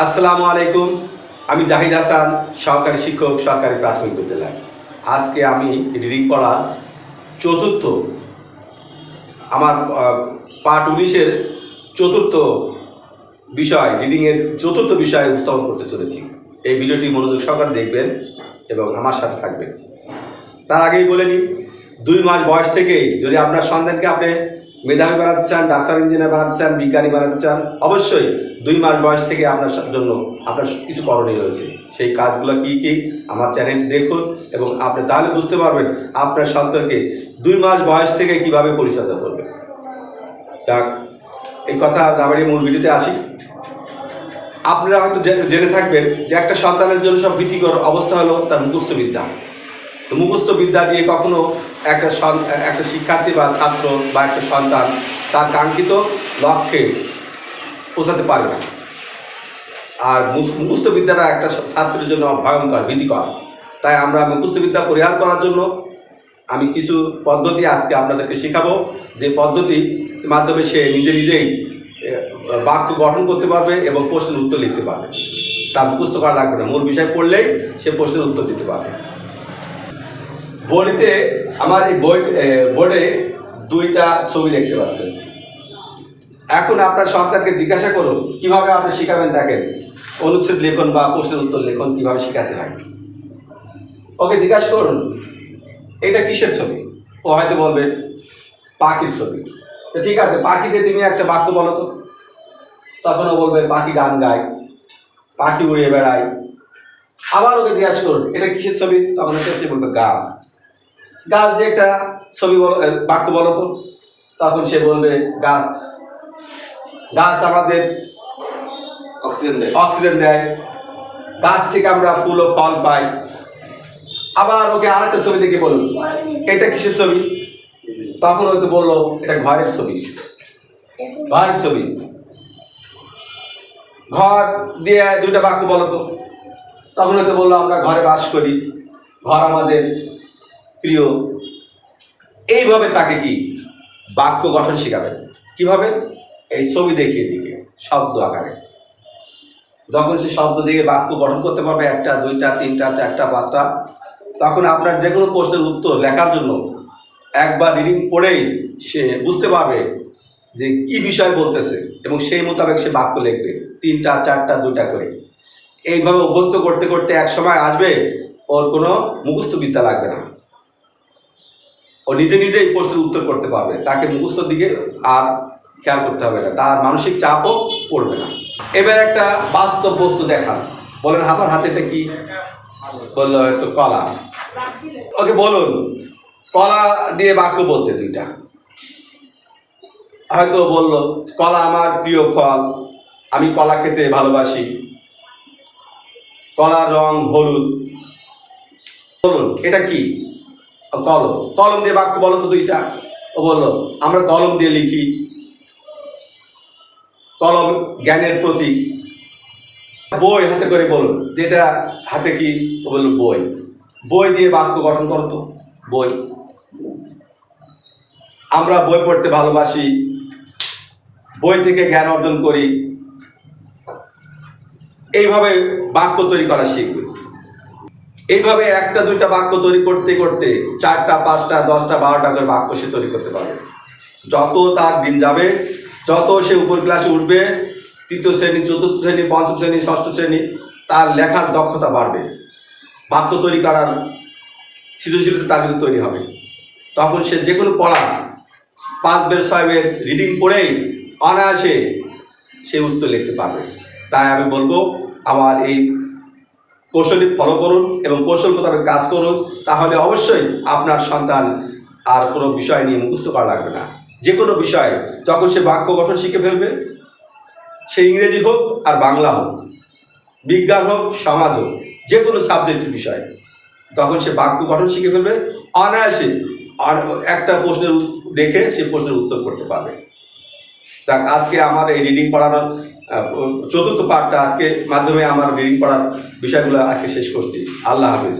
আসসালামু আলাইকুম। আমি জাহিদ হাসান, সহকারী শিক্ষক, সরকারি প্রাথমিক বিদ্যালয়। আজকে আমি রিডিং পড়ার চতুর্থ আমার পার্ট 19-এর চতুর্থ বিষয়, রিডিংয়ের চতুর্থ বিষয় উপস্থাপন করতে চলেছি। এই ভিডিওটি মনোযোগ সহকারে দেখবেন এবং আমার সাথে থাকবেন। তার আগেই বলে নিই, 2 মাস বয়স থেকেই যদি আপনার সন্তানকে আপনি মেধাবী বানাতে চান, ডাক্তার ইঞ্জিনিয়ার বানাতে চান, বিজ্ঞানী বানাতে চান, অবশ্যই 2 মাস বয়স থেকে আপনার জন্য আপনার কিছু করণীয় রয়েছে। সেই কাজগুলো কী কী আমার চ্যানেলটি দেখুন এবং আপনি তাহলে বুঝতে পারবেন আপনার সন্তানকে 2 মাস বয়স থেকে কীভাবে পরিচর্যা করবেন। যাক, এই কথা না বাড়িয়ে মূল ভিডিওতে আসি। আপনারা হয়তো জেনে থাকবেন যে একটা সন্তানের জন্য সব ভীতিকর অবস্থা হলো তার মুখস্থ বিদ্যা। তো মুখস্থ বিদ্যা দিয়ে কখনো একটা শিক্ষার্থী বা ছাত্র বা একটা সন্তান তার কাঙ্ক্ষিত লক্ষ্যে পৌঁছাতে পারে না। আর মুখস্থ বিদ্যাটা একটা ছাত্রের জন্য ভয়ঙ্কর, ভীতিকর। তাই আমরা মুখস্থ বিদ্যা পরিহার করার জন্য আমি কিছু পদ্ধতি আজকে আপনাদেরকে শেখাবো, যে পদ্ধতির মাধ্যমে সে নিজেই বাক্য গঠন করতে পারবে এবং প্রশ্নের উত্তর লিখতে পারবে। তার মুখস্থ করা লাগবে না, মূল বিষয় পড়লেই সে প্রশ্নের উত্তর দিতে পারবে। বোর্ডে আমার এই বোর্ডে 2টা ছবি দেখতে পাচ্ছেন। এখন আপনার সন্তানকে জিজ্ঞাসা করুন কিভাবে আপনি শেখাবেন। দেখেন, অনুচ্ছেদ লেখন বা প্রশ্নের উত্তর লেখন কিভাবে শেখাতে হয়। ওকে জিজ্ঞাসা করুন এটা কিসের ছবি। ও হয়তো বলবে পাখির ছবি। তো ঠিক আছে, পাখিতে তুমি একটা বাক্য বলো তো। তখন ও বলবে পাখি গান গায়, পাখি উড়িয়ে বেড়ায়। আবার ওকে জিজ্ঞাসা করুন এটা কিসের ছবি। তখন সে বলবে গাছ। গাছ দিয়ে একটা ছবি বলো, বাক্য বলো তো। তখন সে বলবে গাছ গাছ আমাদের অক্সিজেন দেয়, গাছ থেকে আমরা ফুল ও ফল পাই। আবার ওকে আরেকটা ছবি দেখে বলুন এটা কিসের ছবি। তখন হয়তো বললো এটা ঘরের ছবি। ঘরের ছবি, ঘর দিয়ে 2টা বাক্য বলো তো। তখন হয়তো বললো আমরা ঘরে বাস করি, ঘর আমাদের প্রিয়। এইভাবে তাকে কি বাক্য গঠন শেখাবেন। কিভাবে? এই ছবি দেখিয়ে দিকে, শব্দ আকারে। যখন সে শব্দ দিয়ে বাক্য গঠন করতে পারবে 1টা 2টা 3টা 4টা 5টা, তখন আপনার যে কোনো প্রশ্নের উত্তর লেখার জন্য একবার রিডিং পড়েই সে বুঝতে পারবে যে কি বিষয় বলতেছে এবং সেই মোতাবেক সে বাক্য লিখবে 3টা 4টা 2টা করে। এইভাবে অভ্যস্ত করতে করতে এক সময় আসবে ওর কোনো মুখস্থ বিদ্যা লাগবে না। ও নিজেই প্রশ্নের উত্তর করতে পারবে। তাকে মুখস্থর দিকে আর খেয়াল করতে হবে না, তার মানসিক চাপও পড়বে না। এবার একটা বাস্তব বস্তু দেখান। বলেন আমার হাতেটা কি। বললো হয়তো কলা। ওকে বলুন কলা দিয়ে বাক্য বলতে 2টা। হয়তো বললো কলা আমার প্রিয় ফল, আমি কলা খেতে ভালোবাসি, কলার রং হলুদ। বলুন এটা কি। কলম। কলম দিয়ে বাক্য বলো তো 2টা। ও বললো আমরা কলম দিয়ে লিখি, কলম জ্ঞানের প্রতীক। বই হাতে করে বলুন যেটা হাতে কি। ও বললো বই। বই দিয়ে বাক্য গঠন করো তো। বই, আমরা বই পড়তে ভালোবাসি, বই থেকে জ্ঞান অর্জন করি। এইভাবে বাক্য তৈরি করা শিখবে। এইভাবে 1টা 2টা বাক্য তৈরি করতে করতে 4টা 5টা 10টা 12টা করে বাক্য সে তৈরি করতে পারবে। যত তার দিন যাবে, যত সে উপর ক্লাসে উঠবে, 3য় শ্রেণী 4র্থ শ্রেণী 5ম শ্রেণী 6ষ্ঠ শ্রেণী, তার লেখার দক্ষতা বাড়বে, বাক্য তৈরি করার সৃজনশীলতা তার কিন্তু তৈরি হবে। তখন সে যে কোনো পড়া 5 বের 6 বের রিডিং পড়েই অনায়াসে সে উত্তর লিখতে পারবে। তাই আমি বলবো আমার এই কৌশলটি ফলো করুন এবং কৌশল মোতাবেক কাজ করুন। তাহলে অবশ্যই আপনার সন্তান আর কোনো বিষয় নিয়ে মুখস্থ করা লাগবে না। যে কোনো বিষয় যখন সে বাক্য গঠন শিখে ফেলবে, সে ইংরেজি হোক আর বাংলা হোক, বিজ্ঞান হোক সমাজ হোক, যে কোনো সাবজেক্টের বিষয়, তখন সে বাক্য গঠন শিখে ফেলবে অনায়াসে। আর একটা প্রশ্নের দেখে সে প্রশ্নের উত্তর করতে পারবে। যাক, আজকে আমার এই রিডিং পড়ানোর চতুর্থ পার্টটা আজকে মাধ্যমে আমার রিডিং পড়ার বিষয়গুলো আজকে শেষ করছি। আল্লাহ হাফেজ।